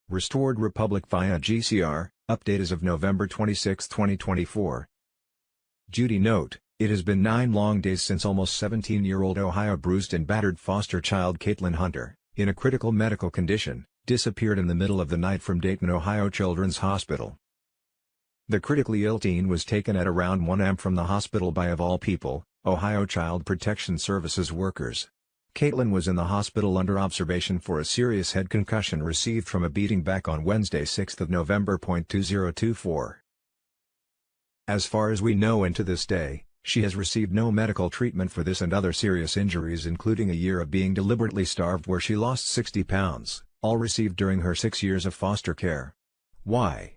Restored Republic via GCR, update as of November 26, 2024. Judy note, it has been 9 long days since almost 17-year-old Ohio bruised and battered foster child Caitlin Hunter, in a critical medical condition, disappeared in the middle of the night from Dayton, Ohio Children's Hospital. The critically ill teen was taken at around 1 a.m. from the hospital by, of all people, Ohio Child Protection Services workers. Caitlin was in the hospital under observation for a serious head concussion received from a beating back on Wednesday, 6 November. 2024. As far as we know and to this day, she has received no medical treatment for this and other serious injuries, including a year of being deliberately starved where she lost 60 pounds, all received during her 6 years of foster care. Why?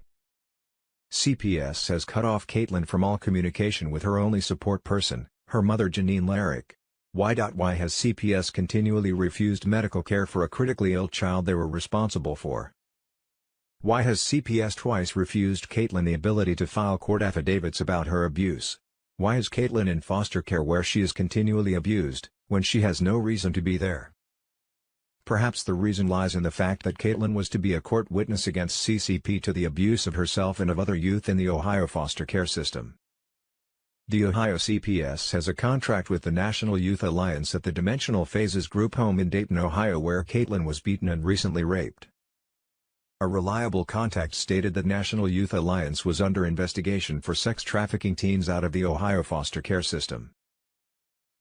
CPS has cut off Caitlin from all communication with her only support person, her mother Janine Larrick. Why has CPS continually refused medical care for a critically ill child they were responsible for? Why has CPS twice refused Caitlin the ability to file court affidavits about her abuse? Why is Caitlin in foster care where she is continually abused, when she has no reason to be there? Perhaps the reason lies in the fact that Caitlin was to be a court witness against CCP to the abuse of herself and of other youth in the Ohio foster care system. The Ohio CPS has a contract with the National Youth Alliance at the Dimensional Phases Group home in Dayton, Ohio, where Caitlin was beaten and recently raped. A reliable contact stated that National Youth Alliance was under investigation for sex trafficking teens out of the Ohio foster care system.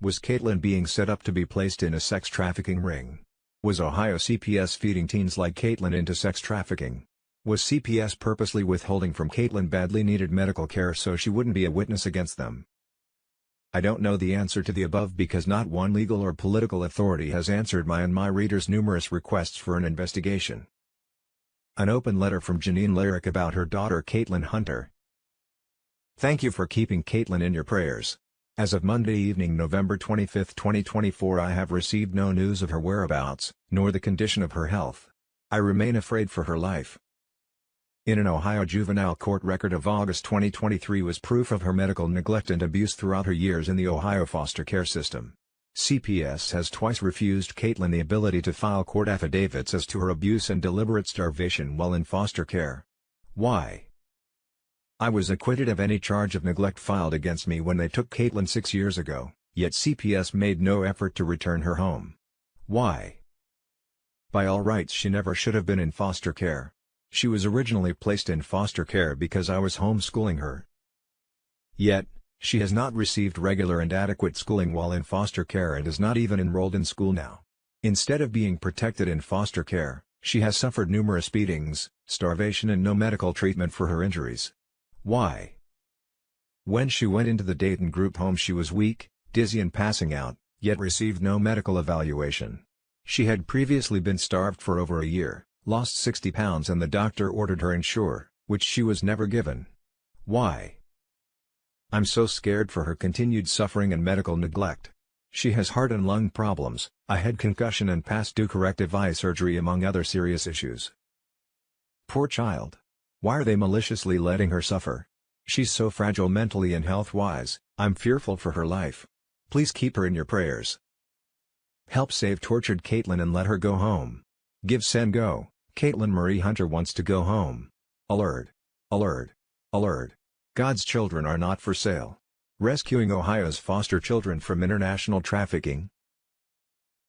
Was Caitlin being set up to be placed in a sex trafficking ring? Was Ohio CPS feeding teens like Caitlin into sex trafficking? Was CPS purposely withholding from Caitlin badly needed medical care so she wouldn't be a witness against them? I don't know the answer to the above because not one legal or political authority has answered my and my readers' numerous requests for an investigation. An open letter from Janine Larrick about her daughter Caitlin Hunter. Thank you for keeping Caitlin in your prayers. As of Monday evening, November 25, 2024, I have received no news of her whereabouts, nor the condition of her health. I remain afraid for her life. In an Ohio juvenile court record of August 2023 was proof of her medical neglect and abuse throughout her years in the Ohio foster care system. CPS has twice refused Caitlin the ability to file court affidavits as to her abuse and deliberate starvation while in foster care. Why? I was acquitted of any charge of neglect filed against me when they took Caitlin 6 years ago, yet CPS made no effort to return her home. Why? By all rights, she never should have been in foster care. She was originally placed in foster care because I was homeschooling her. Yet, she has not received regular and adequate schooling while in foster care and is not even enrolled in school now. Instead of being protected in foster care, she has suffered numerous beatings, starvation and no medical treatment for her injuries. Why? When she went into the Dayton group home she was weak, dizzy and passing out, yet received no medical evaluation. She had previously been starved for over a year, lost 60 pounds and the doctor ordered her Ensure, which she was never given. Why? I'm so scared for her continued suffering and medical neglect. She has heart and lung problems, a head concussion and past due corrective eye surgery among other serious issues. Poor child. Why are they maliciously letting her suffer? She's so fragile mentally and health-wise, I'm fearful for her life. Please keep her in your prayers. Help save tortured Caitlin and let her go home. Give send go. Caitlin Marie Hunter wants to go home. Alert. Alert. Alert. God's children are not for sale. Rescuing Ohio's foster children from international trafficking.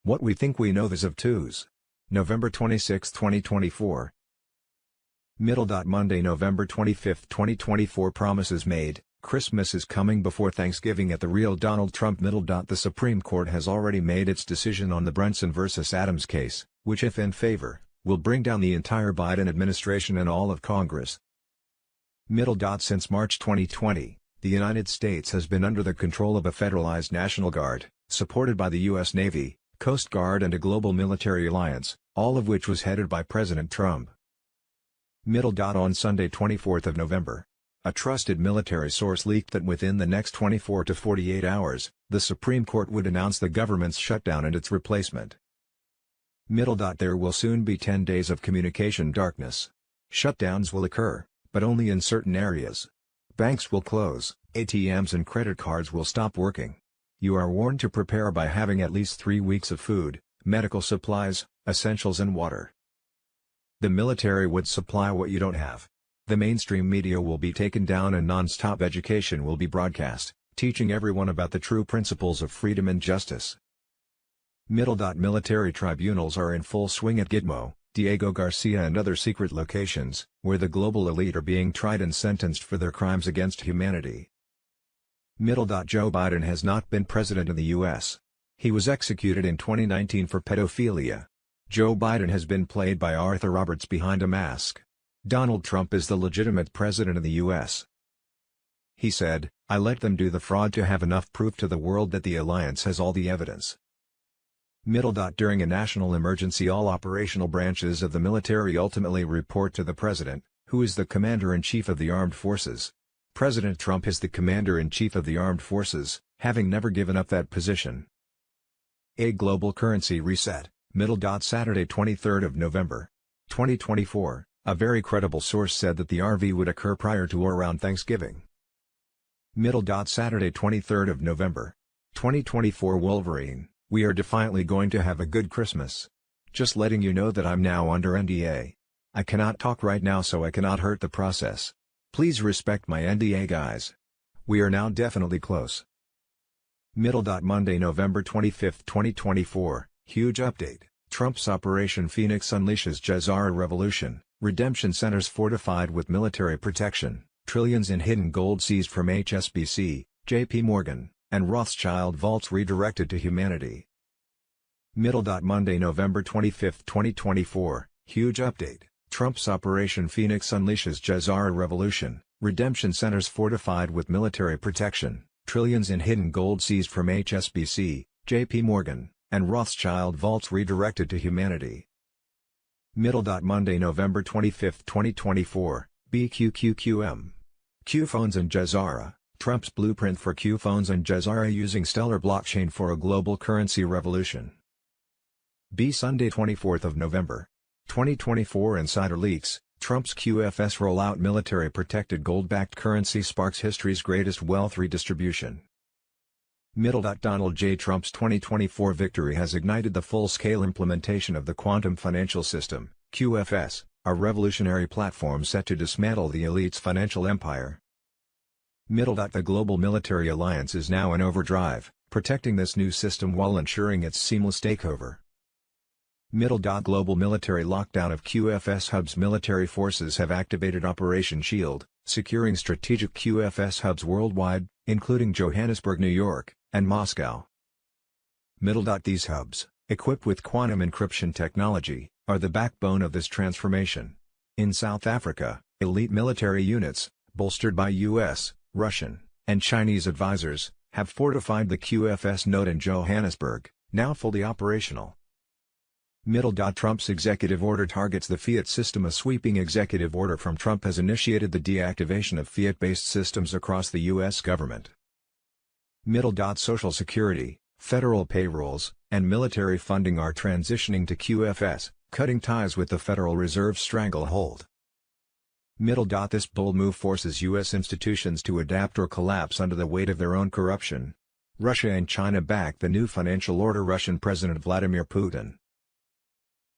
What we think we know as of Tuesday, November 26, 2024. Monday, November 25, 2024. Promises made. Christmas is coming before Thanksgiving at the real Donald Trump. The Supreme Court has already made its decision on the Brunson vs. Adams case, which if in favor, will bring down the entire Biden administration and all of Congress. Since March 2020, the United States has been under the control of a federalized National Guard, supported by the U.S. Navy, Coast Guard and a global military alliance, all of which was headed by President Trump. On Sunday 24 November, a trusted military source leaked that within the next 24 to 48 hours, the Supreme Court would announce the government's shutdown and its replacement. There will soon be 10 days of communication darkness. Shutdowns will occur, but only in certain areas. Banks will close, ATMs and credit cards will stop working. You are warned to prepare by having at least 3 weeks of food, medical supplies, essentials and water. The military would supply what you don't have. The mainstream media will be taken down and non-stop education will be broadcast, teaching everyone about the true principles of freedom and justice. Military tribunals are in full swing at Gitmo, Diego Garcia and other secret locations, where the global elite are being tried and sentenced for their crimes against humanity. Joe Biden has not been president of the U.S. He was executed in 2019 for pedophilia. Joe Biden has been played by Arthur Roberts behind a mask. Donald Trump is the legitimate president of the U.S. He said, "I let them do the fraud to have enough proof to the world that the alliance has all the evidence." During a national emergency, all operational branches of the military ultimately report to the president, who is the commander-in-chief of the armed forces. President Trump is the commander-in-chief of the armed forces, having never given up that position. A global currency reset, Saturday 23rd of November, 2024, a very credible source said that the RV would occur prior to or around Thanksgiving. Saturday 23rd of November, 2024 Wolverine, we are defiantly going to have a good Christmas. Just letting you know that I'm now under NDA. I cannot talk right now so I cannot hurt the process. Please respect my NDA guys. We are now definitely close. Monday, November 25, 2024, huge update. Trump's Operation Phoenix unleashes GCR revolution, redemption centers fortified with military protection, trillions in hidden gold seized from HSBC, JP Morgan, and Rothschild vaults redirected to humanity. Monday, November 25, 2024, huge update. Trump's Operation Phoenix unleashes GCR revolution, redemption centers fortified with military protection, trillions in hidden gold seized from HSBC, JP Morgan, and Rothschild vaults redirected to humanity. Monday, November 25, 2024, BQQQM. Q phones and GCR, Trump's blueprint for Q phones and GCR using Stellar blockchain for a global currency revolution. Sunday 24th of November, 2024 insider leaks, Trump's QFS rollout military protected gold-backed currency sparks history's greatest wealth redistribution. Donald J. Trump's 2024 victory has ignited the full-scale implementation of the quantum financial system, QFS, a revolutionary platform set to dismantle the elite's financial empire. The global military alliance is now in overdrive, protecting this new system while ensuring its seamless takeover. Global military lockdown of QFS hubs. Military forces have activated Operation Shield, securing strategic QFS hubs worldwide, including Johannesburg, New York, and Moscow. These hubs, equipped with quantum encryption technology, are the backbone of this transformation. In South Africa, elite military units, bolstered by U.S., Russian, and Chinese advisors, have fortified the QFS node in Johannesburg, now fully operational. Trump's executive order targets the fiat system. A sweeping executive order from Trump has initiated the deactivation of fiat-based systems across the U.S. government. Social Security, federal payrolls, and military funding are transitioning to QFS, cutting ties with the Federal Reserve's stranglehold. This bold move forces U.S. institutions to adapt or collapse under the weight of their own corruption. Russia and China back the new financial order. Russian President Vladimir Putin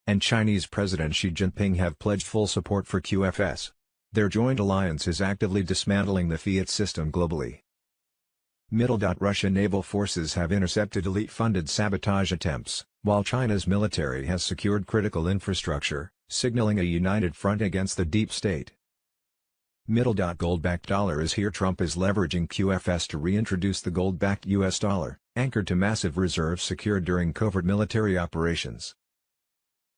and Chinese President Xi Jinping have pledged full support for QFS. Their joint alliance is actively dismantling the fiat system globally. Russian naval forces have intercepted elite-funded sabotage attempts, while China's military has secured critical infrastructure, signaling a united front against the deep state. Gold-backed dollar is here. Trump is leveraging QFS to reintroduce the gold-backed U.S. dollar, anchored to massive reserves secured during covert military operations.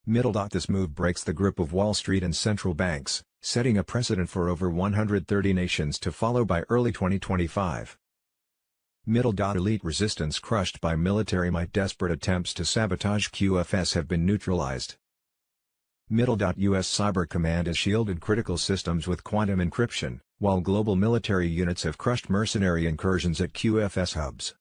This move breaks the grip of Wall Street and central banks, setting a precedent for over 130 nations to follow by early 2025. Elite resistance crushed by military might. Desperate attempts to sabotage QFS have been neutralized. U.S. Cyber Command has shielded critical systems with quantum encryption, while global military units have crushed mercenary incursions at QFS hubs.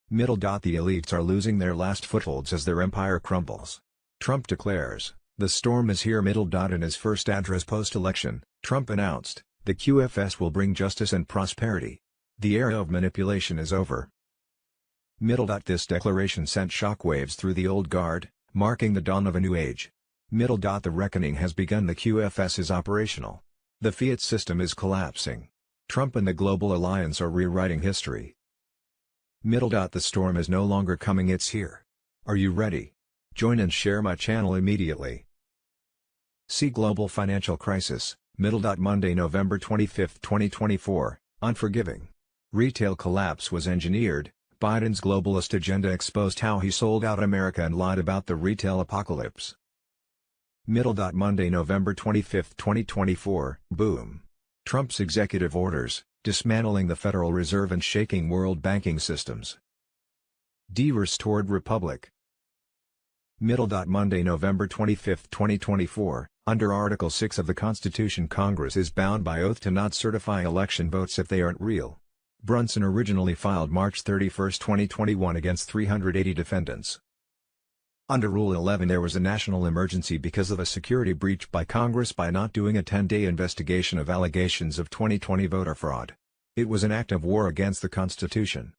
The elites are losing their last footholds as their empire crumbles. Trump declares, "The storm is here." In his first address post-election, Trump announced, "The QFS will bring justice and prosperity. The era of manipulation is over." This declaration sent shockwaves through the old guard, marking the dawn of a new age. Middle dot the reckoning has begun. The QFS is operational. The fiat system is collapsing. Trump and the global alliance are rewriting history. Middle dot the storm is no longer coming, it's here. Are you ready? Join and share my channel immediately. See Global Financial Crisis, Middle dot Monday, November 25, 2024, Unforgiving. Retail collapse was engineered. Biden's globalist agenda exposed how he sold out America and lied about the retail apocalypse. Middle dot Monday, November 25, 2024, Boom. Trump's executive orders, dismantling the Federal Reserve and shaking world banking systems. De-restored republic. Middle dot Monday, November 25, 2024, under Article 6 of the Constitution, Congress is bound by oath to not certify election votes if they aren't real. Brunson originally filed March 31, 2021 against 380 defendants. Under Rule 11 there was a national emergency because of a security breach by Congress by not doing a 10-day investigation of allegations of 2020 voter fraud. It was an act of war against the Constitution.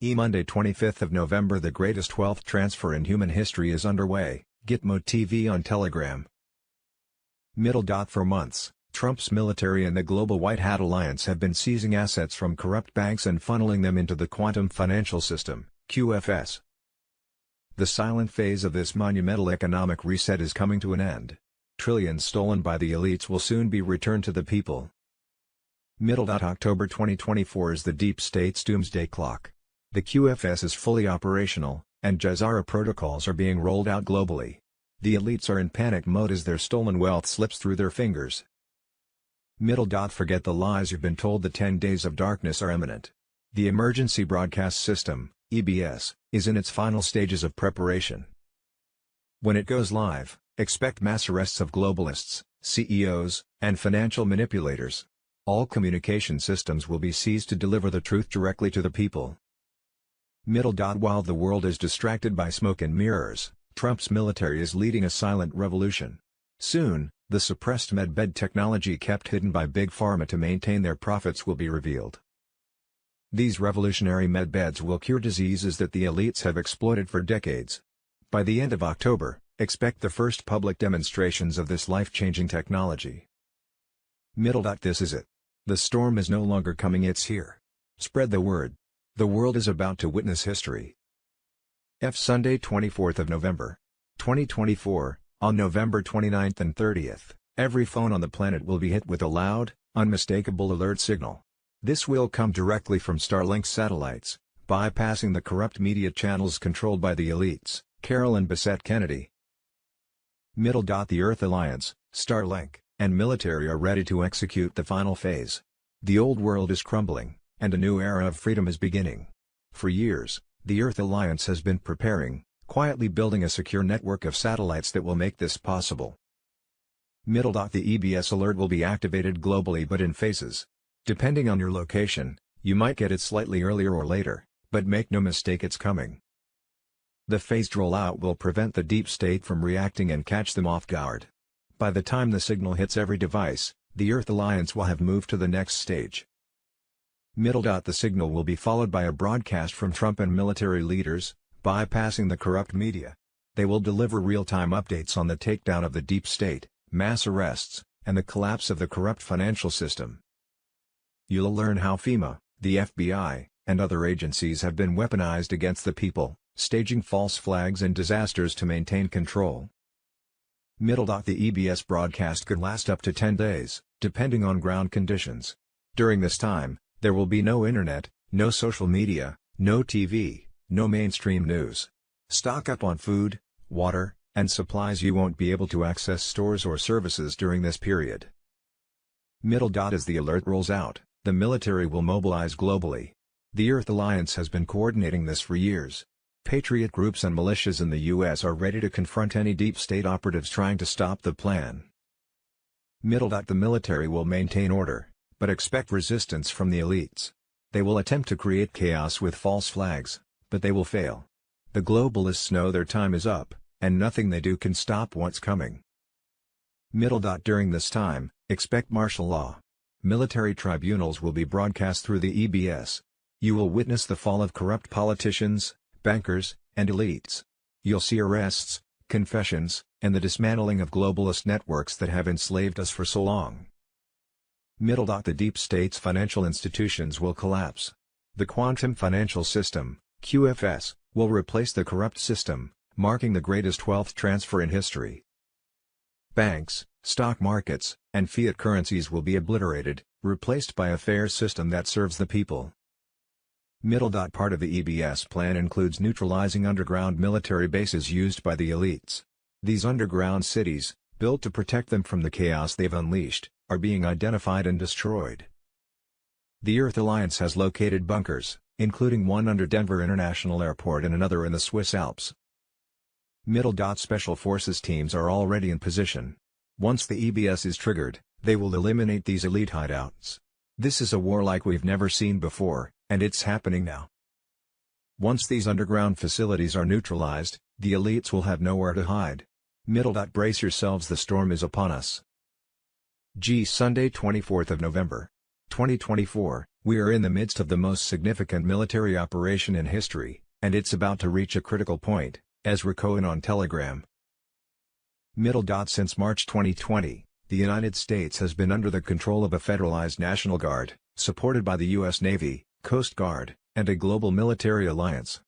Monday 25th of November, the greatest wealth transfer in human history is underway. Gitmo TV on Telegram. Middle dot for months, Trump's military and the global White Hat Alliance have been seizing assets from corrupt banks and funneling them into the quantum financial system, QFS. The silent phase of this monumental economic reset is coming to an end. Trillions stolen by the elites will soon be returned to the people. Middle dot October 2024 is the deep state's doomsday clock. The QFS is fully operational, and GCR protocols are being rolled out globally. The elites are in panic mode as their stolen wealth slips through their fingers. Middle dot forget the lies you've been told. The 10 days of darkness are imminent. The Emergency Broadcast System, EBS, is in its final stages of preparation. When it goes live, expect mass arrests of globalists, CEOs, and financial manipulators. All communication systems will be seized to deliver the truth directly to the people. Middle dot while the world is distracted by smoke and mirrors, Trump's military is leading a silent revolution. Soon, the suppressed medbed technology kept hidden by Big Pharma to maintain their profits will be revealed. These revolutionary medbeds will cure diseases that the elites have exploited for decades. By the end of October, expect the first public demonstrations of this life-changing technology. Middle dot this is it. The storm is no longer coming, it's here. Spread the word. The world is about to witness history. Sunday 24th of November, 2024, on November 29th and 30th, every phone on the planet will be hit with a loud, unmistakable alert signal. This will come directly from Starlink satellites, bypassing the corrupt media channels controlled by the elites. Carolyn Bessette Kennedy. Middle dot the Earth Alliance, Starlink, and military are ready to execute the final phase. The old world is crumbling, and a new era of freedom is beginning. For years, the Earth Alliance has been preparing, quietly building a secure network of satellites that will make this possible. Middle dot the EBS alert will be activated globally but in phases. Depending on your location, you might get it slightly earlier or later, but make no mistake, it's coming. The phased rollout will prevent the deep state from reacting and catch them off guard. By the time the signal hits every device, the Earth Alliance will have moved to the next stage. Middle dot the signal will be followed by a broadcast from Trump and military leaders, bypassing the corrupt media. They will deliver real-time updates on the takedown of the deep state, mass arrests, and the collapse of the corrupt financial system. You'll learn how FEMA, the FBI, and other agencies have been weaponized against the people, staging false flags and disasters to maintain control. Middle dot the EBS broadcast could last up to 10 days, depending on ground conditions. During this time, there will be no internet, no social media, no TV, no mainstream news. Stock up on food, water, and supplies. You won't be able to access stores or services during this period. Middle dot as the alert rolls out, the military will mobilize globally. The Earth Alliance has been coordinating this for years. Patriot groups and militias in the U.S. are ready to confront any deep state operatives trying to stop the plan. Middle dot the military will maintain order, but expect resistance from the elites. They will attempt to create chaos with false flags, but they will fail. The globalists know their time is up, and nothing they do can stop what's coming. Middle dot during this time, expect martial law. Military tribunals will be broadcast through the EBS. You will witness the fall of corrupt politicians, bankers, and elites. You'll see arrests, confessions, and the dismantling of globalist networks that have enslaved us for so long. The deep state's financial institutions will collapse. The quantum financial system, QFS, will replace the corrupt system, marking the greatest wealth transfer in history. Banks, stock markets, and fiat currencies will be obliterated, replaced by a fair system that serves the people. Part of the EBS plan includes neutralizing underground military bases used by the elites. These underground cities, built to protect them from the chaos they've unleashed, are being identified and destroyed. The Earth Alliance has located bunkers, including one under Denver International Airport and another in the Swiss Alps. Special Forces teams are already in position. Once the EBS is triggered, they will eliminate these elite hideouts. This is a war like we've never seen before, and it's happening now. Once these underground facilities are neutralized, the elites will have nowhere to hide. Brace yourselves, the storm is upon us. Sunday 24th of November. 2024, we are in the midst of the most significant military operation in history, and it's about to reach a critical point, as Rakoan on Telegram. Since March 2020, the United States has been under the control of a federalized National Guard, supported by the U.S. Navy, Coast Guard, and a global military alliance.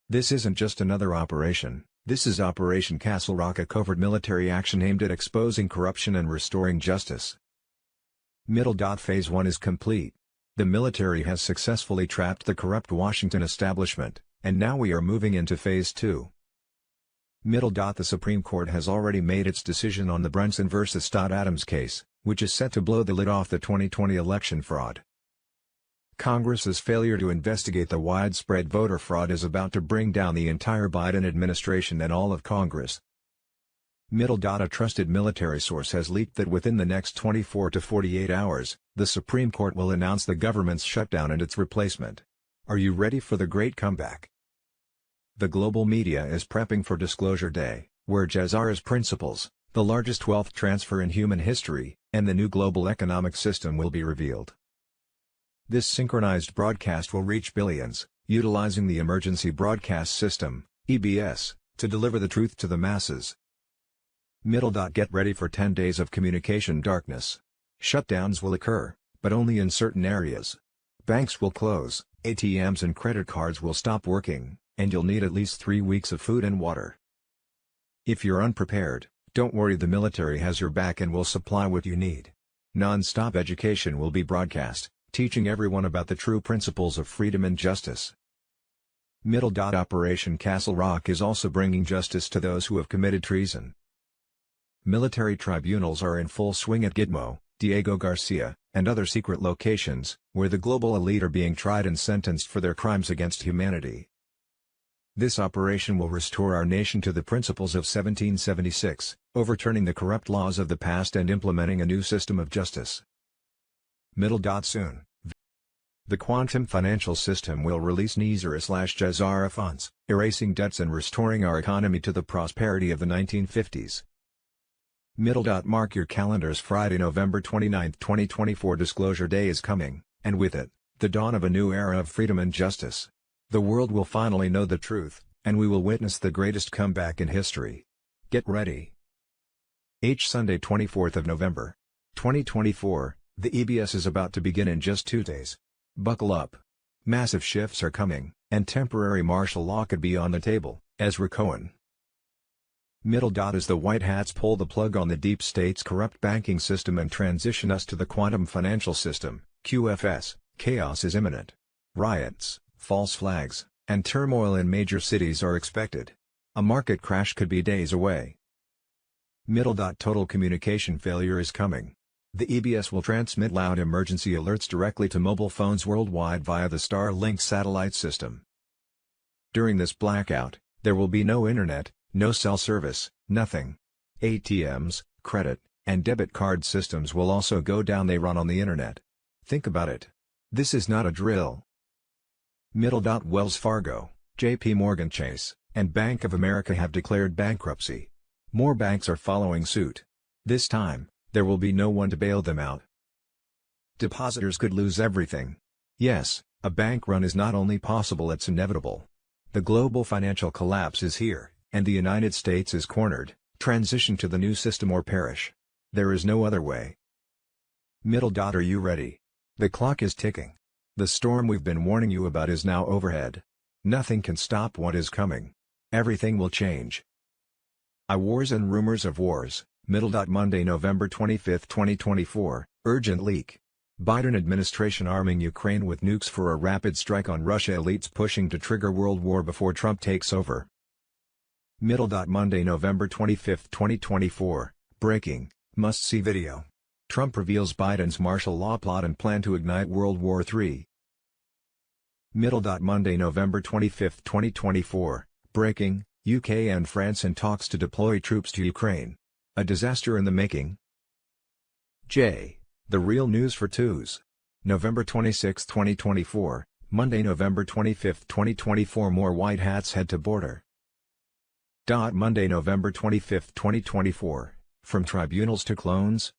This isn't just another operation, this is Operation Castle Rock, a covert military action aimed at exposing corruption and restoring justice. Phase 1 is complete. The military has successfully trapped the corrupt Washington establishment, and now we are moving into Phase 2. The Supreme Court has already made its decision on the Brunson vs. Adams case, which is set to blow the lid off the 2020 election fraud. Congress's failure to investigate the widespread voter fraud is about to bring down the entire Biden administration and all of Congress. A trusted military source has leaked that within the next 24 to 48 hours, the Supreme Court will announce the government's shutdown and its replacement. Are you ready for the great comeback? The global media is prepping for Disclosure Day, where GCR's principles, the largest wealth transfer in human history, and the new global economic system will be revealed. This synchronized broadcast will reach billions, utilizing the Emergency Broadcast System, EBS, to deliver the truth to the masses. Get ready for 10 days of communication darkness. Shutdowns will occur, but only in certain areas. Banks will close, ATMs and credit cards will stop working, and you'll need at least 3 weeks of food and water. If you're unprepared, don't worry, the military has your back and will supply what you need. Non-stop education will be broadcast, teaching everyone about the true principles of freedom and justice. Operation Castle Rock is also bringing justice to those who have committed treason. Military tribunals are in full swing at Gitmo, Diego Garcia, and other secret locations, where the global elite are being tried and sentenced for their crimes against humanity. This operation will restore our nation to the principles of 1776, overturning the corrupt laws of the past and implementing a new system of justice. Soon. The quantum financial system will release GCR funds, erasing debts and restoring our economy to the prosperity of the 1950s. Mark your calendars, Friday, November 29, 2024, Disclosure Day is coming, and with it, the dawn of a new era of freedom and justice. The world will finally know the truth, and we will witness the greatest comeback in history. Get ready. Sunday 24th of November. 2024, the EBS is about to begin in just 2 days. Buckle up. Massive shifts are coming, and temporary martial law could be on the table, as Rakoan. As the White Hats pull the plug on the deep state's corrupt banking system and transition us to the quantum financial system, QFS, chaos is imminent. Riots, false flags, and turmoil in major cities are expected. A market crash could be days away. Total communication failure is coming. The EBS will transmit loud emergency alerts directly to mobile phones worldwide via the Starlink satellite system. During this blackout, there will be no internet, no cell service, nothing. ATMs, credit, and debit card systems will also go down. They run on the internet. Think about it. This is not a drill. Wells Fargo, JP Morgan Chase, and Bank of America have declared bankruptcy. More banks are following suit. This time, there will be no one to bail them out. Depositors could lose everything. Yes, a bank run is not only possible, it's inevitable. The global financial collapse is here, and the United States is cornered. Transition to the new system or perish. There is no other way. Are you ready? The clock is ticking. The storm we've been warning you about is now overhead. Nothing can stop what is coming. Everything will change. Wars and rumors of wars. Monday, November 25, 2024, urgent leak. Biden administration arming Ukraine with nukes for a rapid strike on Russia. Elites pushing to trigger world war before Trump takes over. Monday, November 25, 2024, breaking, must-see video. Trump reveals Biden's martial law plot and plan to ignite World War III. Monday, November 25, 2024, breaking, UK and France in talks to deploy troops to Ukraine. A disaster in the making. The real news for twos. November 26, 2024, Monday, November 25, 2024. More white hats head to border. Monday, November 25, 2024, from tribunals to clones,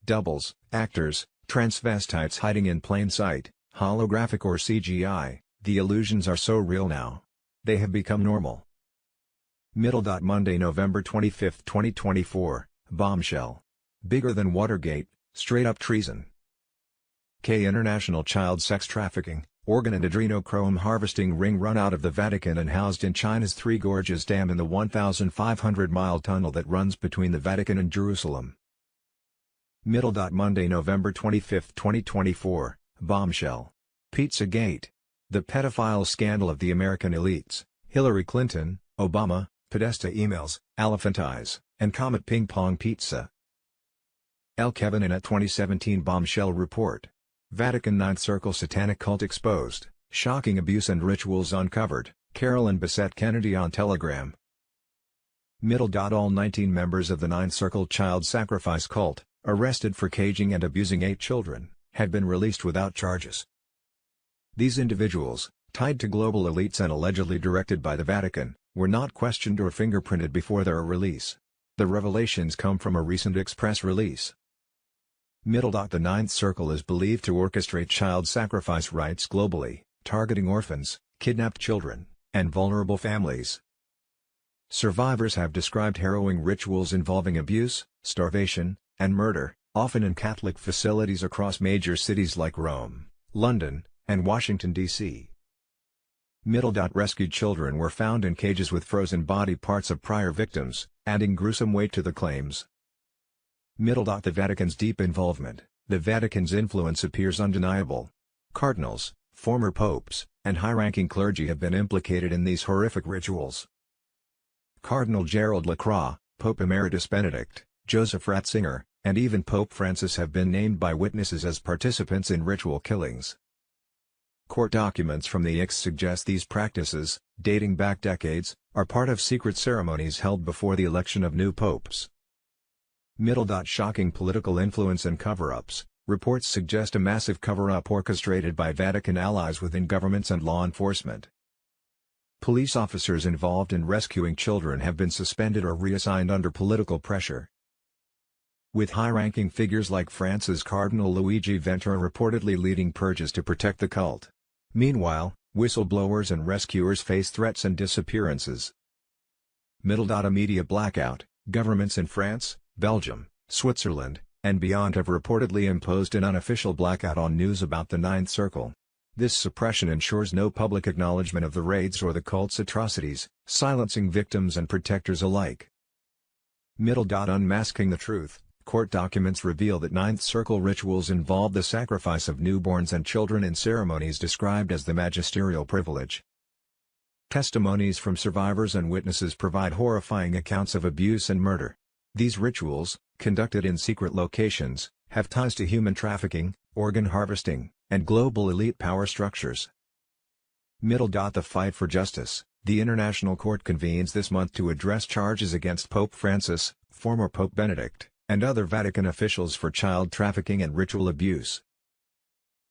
doubles, actors, transvestites hiding in plain sight, holographic or CGI, the illusions are so real now. They have become normal. Monday, November 25, 2024, bombshell. Bigger than Watergate, straight-up treason. International child sex trafficking, organ and adrenochrome harvesting ring run out of the Vatican and housed in China's Three Gorges Dam in the 1,500-mile tunnel that runs between the Vatican and Jerusalem. Monday, November 25, 2024, bombshell. Pizzagate. The pedophile scandal of the American elites, Hillary Clinton, Obama, Podesta emails, elephant eyes, and Comet Ping Pong Pizza. Kevin Annett 2017 bombshell report. Vatican Ninth Circle satanic cult exposed, shocking abuse and rituals uncovered, Carolyn Bessette Kennedy on Telegram. All 19 members of the Ninth Circle child sacrifice cult, arrested for caging and abusing 8 children, had been released without charges. These individuals, tied to global elites and allegedly directed by the Vatican, were not questioned or fingerprinted before their release. The revelations come from a recent express release. The Ninth Circle is believed to orchestrate child sacrifice rites globally, targeting orphans, kidnapped children, and vulnerable families. Survivors have described harrowing rituals involving abuse, starvation, and murder, often in Catholic facilities across major cities like Rome, London, and Washington, D.C. Rescued children were found in cages with frozen body parts of prior victims, adding gruesome weight to the claims. The Vatican's deep involvement. The Vatican's influence appears undeniable. Cardinals, former popes, and high-ranking clergy have been implicated in these horrific rituals. Cardinal Gerald Lacroix, Pope Emeritus Benedict, Joseph Ratzinger, and even Pope Francis have been named by witnesses as participants in ritual killings. Court documents from the IX suggest these practices, dating back decades, are part of secret ceremonies held before the election of new popes. Shocking political influence and cover-ups. Reports suggest a massive cover-up orchestrated by Vatican allies within governments and law enforcement. Police officers involved in rescuing children have been suspended or reassigned under political pressure. With high-ranking figures like France's Cardinal Luigi Ventura reportedly leading purges to protect the cult. Meanwhile, whistleblowers and rescuers face threats and disappearances. Media blackout. Governments in France, Belgium, Switzerland, and beyond have reportedly imposed an unofficial blackout on news about the Ninth Circle. This suppression ensures no public acknowledgement of the raids or the cult's atrocities, silencing victims and protectors alike. Unmasking the truth. Court documents reveal that Ninth Circle rituals involve the sacrifice of newborns and children in ceremonies described as the magisterial privilege. Testimonies from survivors and witnesses provide horrifying accounts of abuse and murder. These rituals, conducted in secret locations, have ties to human trafficking, organ harvesting, and global elite power structures. The fight for justice. The International Court convenes this month to address charges against Pope Francis, former Pope Benedict, and other Vatican officials for child trafficking and ritual abuse.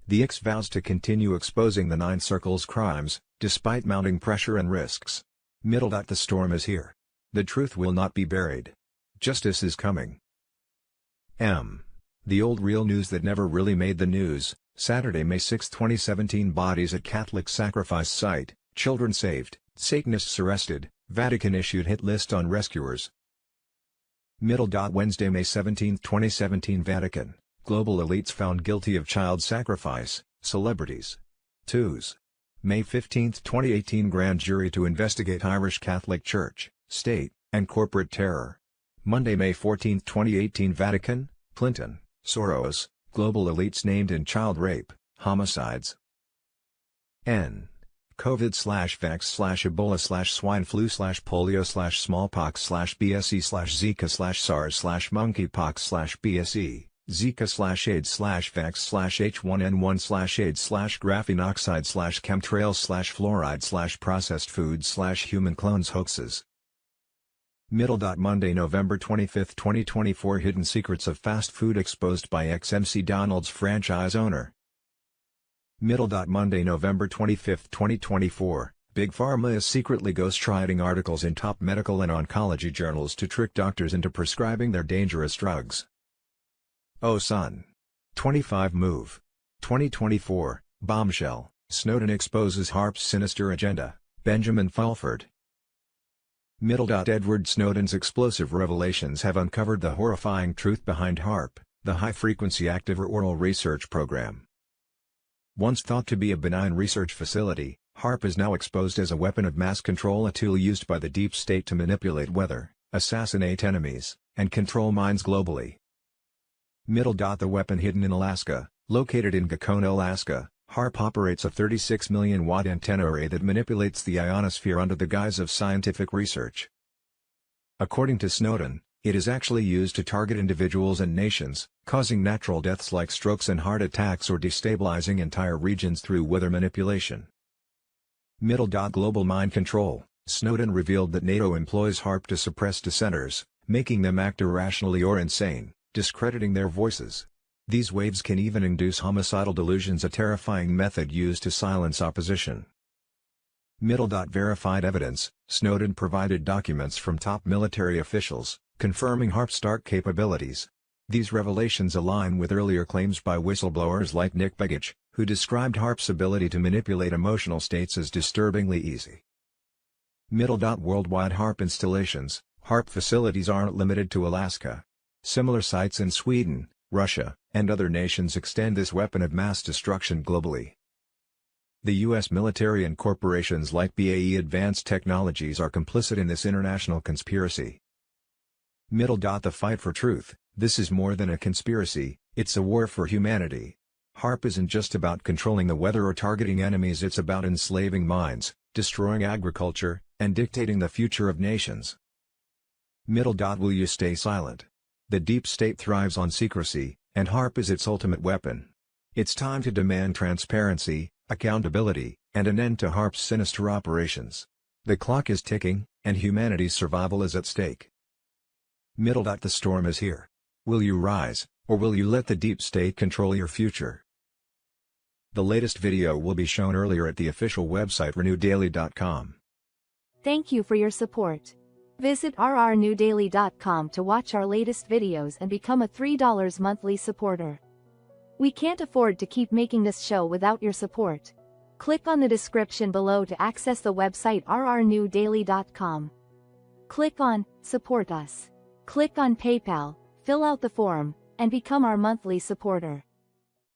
The IX vows to continue exposing the Ninth Circle's crimes, despite mounting pressure and risks. The storm is here. The truth will not be buried. Justice is coming. The old real news that never really made the news. Saturday, May 6, 2017. Bodies at Catholic sacrifice site, children saved, Satanists arrested, Vatican issued hit list on rescuers. Wednesday, May 17, 2017 Vatican, global elites found guilty of child sacrifice, celebrities. Twos. May 15, 2018 Grand jury to investigate Irish Catholic Church, state, and corporate terror. Monday, May 14, 2018 Vatican, Clinton, Soros, global elites named in child rape, homicides. N. COVID/Vax/Ebola/Swine flu/polio/smallpox/BSE/Zika/SARS/monkeypox/BSE, Zika/AIDS/Vax/H1N1/AIDS/graphene oxide/chemtrails/fluoride/processed foods/human clones hoaxes. Monday, November 25, 2024 Hidden secrets of fast food exposed by ex-MC Donald's franchise owner. Monday, November 25, 2024, Big Pharma is secretly ghostwriting articles in top medical and oncology journals to trick doctors into prescribing their dangerous drugs. Oh Sun. 25 Move. 2024, Bombshell, Snowden exposes HARP's sinister agenda, Benjamin Fulford. Edward Snowden's explosive revelations have uncovered the horrifying truth behind HARP, the high-frequency active oral research program. Once thought to be a benign research facility, HARP is now exposed as a weapon of mass control, a tool used by the deep state to manipulate weather, assassinate enemies, and control minds globally. The weapon hidden in Alaska, located in Gacona, Alaska, HARP operates a 36 million watt antenna array that manipulates the ionosphere under the guise of scientific research. According to Snowden, it is actually used to target individuals and nations, causing natural deaths like strokes and heart attacks or destabilizing entire regions through weather manipulation. Global mind control. Snowden revealed that NATO employs HARP to suppress dissenters, making them act irrationally or insane, discrediting their voices. These waves can even induce homicidal delusions, a terrifying method used to silence opposition. Verified evidence. Snowden provided documents from top military officials, confirming HARP's dark capabilities. These revelations align with earlier claims by whistleblowers like Nick Begich, who described HARP's ability to manipulate emotional states as disturbingly easy. Worldwide HARP installations. HARP facilities aren't limited to Alaska. Similar sites in Sweden, Russia, and other nations extend this weapon of mass destruction globally. The U.S. military and corporations like BAE Advanced Technologies are complicit in this international conspiracy. The fight for truth. This is more than a conspiracy, it's a war for humanity. HARP isn't just about controlling the weather or targeting enemies, it's about enslaving minds, destroying agriculture, and dictating the future of nations. Will you stay silent? The deep state thrives on secrecy, and HARP is its ultimate weapon. It's time to demand transparency, accountability, and an end to HARP's sinister operations. The clock is ticking, and humanity's survival is at stake. The storm is here. Will you rise, or will you let the deep state control your future? The latest video will be shown earlier at the official website renewdaily.com. Thank you for your support. Visit rrnewdaily.com to watch our latest videos and become a $3 monthly supporter. We can't afford to keep making this show without your support. Click on the description below to access the website rrnewdaily.com. Click on Support Us. Click on PayPal, fill out the form, and become our monthly supporter.